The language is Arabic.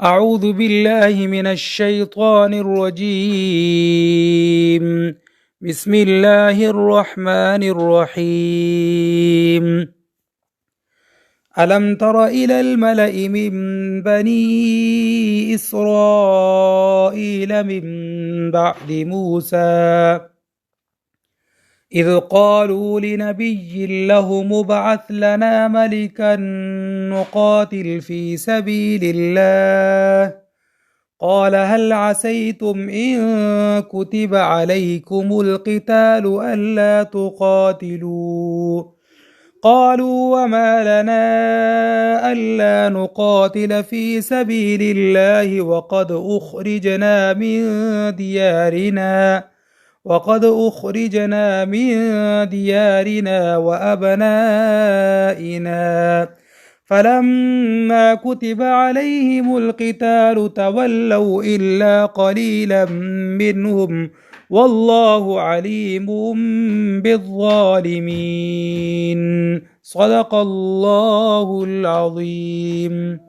أعوذ بالله من الشيطان الرجيم. بسم الله الرحمن الرحيم. ألم تر إلى الملأ من بني إسرائيل من بعد موسى إذ قالوا لنبي له مبعث لنا ملكا نقاتل في سبيل الله قال هل عسيتم إن كتب عليكم القتال ألا تقاتلوا قالوا وما لنا ألا نقاتل في سبيل الله وقد أخرجنا من ديارنا وأبنائنا فلما كتب عليهم القتال تولوا إلا قليلا منهم والله عليم بالظالمين. صدق الله العظيم.